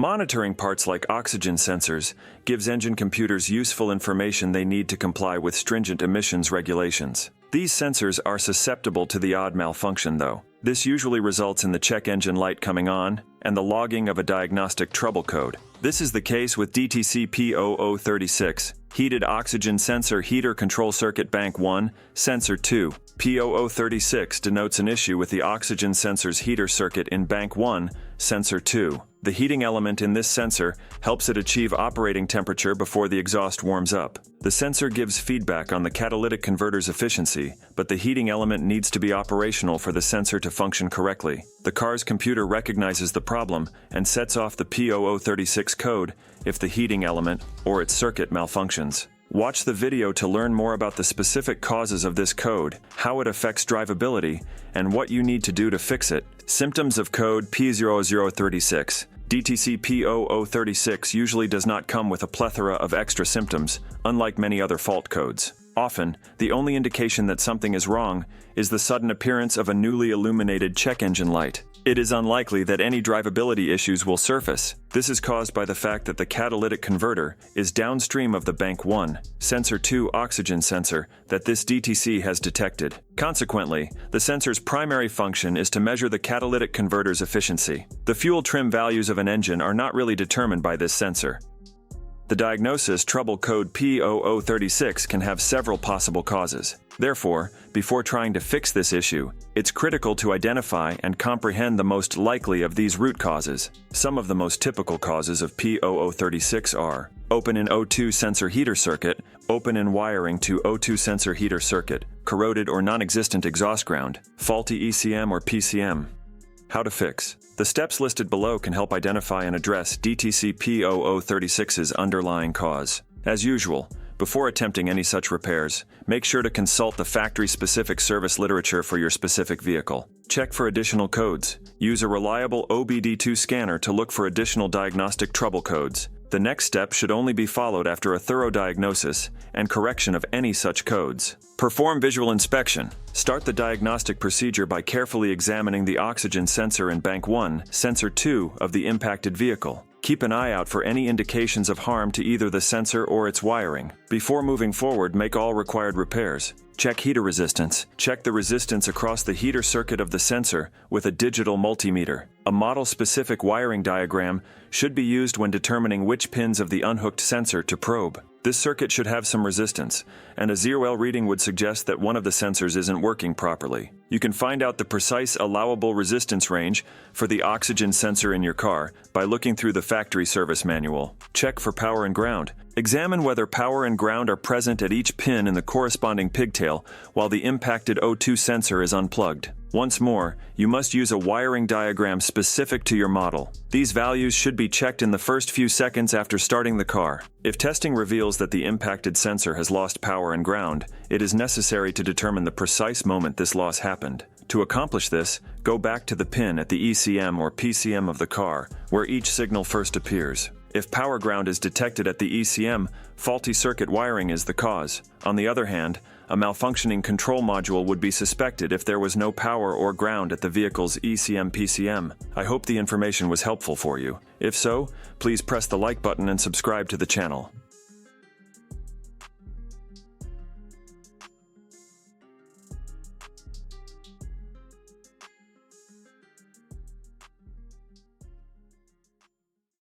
Monitoring parts like oxygen sensors gives engine computers useful information they need to comply with stringent emissions regulations. These sensors are susceptible to the odd malfunction, though. This usually results in the check engine light coming on and the logging of a diagnostic trouble code. This is the case with DTC P0036, Heated Oxygen Sensor Heater Control Circuit Bank 1, Sensor 2. P0036 denotes an issue with the oxygen sensor's heater circuit in Bank 1, Sensor 2. The heating element in this sensor helps it achieve operating temperature before the exhaust warms up. The sensor gives feedback on the catalytic converter's efficiency, but the heating element needs to be operational for the sensor to function correctly. The car's computer recognizes the problem and sets off the P0036 code if the heating element or its circuit malfunctions. Watch the video to learn more about the specific causes of this code, how it affects drivability, and what you need to do to fix it. Symptoms of code P0036. DTC P0036 usually does not come with a plethora of extra symptoms, unlike many other fault codes. Often, the only indication that something is wrong is the sudden appearance of a newly illuminated check engine light. It is unlikely that any drivability issues will surface. This is caused by the fact that the catalytic converter is downstream of the Bank 1, Sensor 2 oxygen sensor that this DTC has detected. Consequently, the sensor's primary function is to measure the catalytic converter's efficiency. The fuel trim values of an engine are not really determined by this sensor. The diagnosis trouble code P0036 can have several possible causes. Therefore, before trying to fix this issue, it's critical to identify and comprehend the most likely of these root causes. Some of the most typical causes of P0036 are open in O2 sensor heater circuit, open in wiring to O2 sensor heater circuit, corroded or non-existent exhaust ground, faulty ECM or PCM. How to fix. The steps listed below can help identify and address DTC P0036's underlying cause. As usual, before attempting any such repairs, make sure to consult the factory-specific service literature for your specific vehicle. Check for additional codes. Use a reliable OBD2 scanner to look for additional diagnostic trouble codes. The next step should only be followed after a thorough diagnosis and correction of any such codes. Perform visual inspection. Start the diagnostic procedure by carefully examining the oxygen sensor in Bank 1, Sensor 2 of the impacted vehicle. Keep an eye out for any indications of harm to either the sensor or its wiring. Before moving forward, make all required repairs. Check heater resistance. Check the resistance across the heater circuit of the sensor with a digital multimeter. A model-specific wiring diagram should be used when determining which pins of the unhooked sensor to probe. This circuit should have some resistance, and a 0L reading would suggest that one of the sensors isn't working properly. You can find out the precise allowable resistance range for the oxygen sensor in your car by looking through the factory service manual. Check for power and ground. Examine whether power and ground are present at each pin in the corresponding pigtail while the impacted O2 sensor is unplugged. Once more, you must use a wiring diagram specific to your model. These values should be checked in the first few seconds after starting the car. If testing reveals that the impacted sensor has lost power and ground, it is necessary to determine the precise moment this loss happened. To accomplish this, go back to the pin at the ECM or PCM of the car, where each signal first appears. If power ground is detected at the ECM, faulty circuit wiring is the cause. On the other hand, a malfunctioning control module would be suspected if there was no power or ground at the vehicle's ECM-PCM. I hope the information was helpful for you. If so, please press the like button and subscribe to the channel.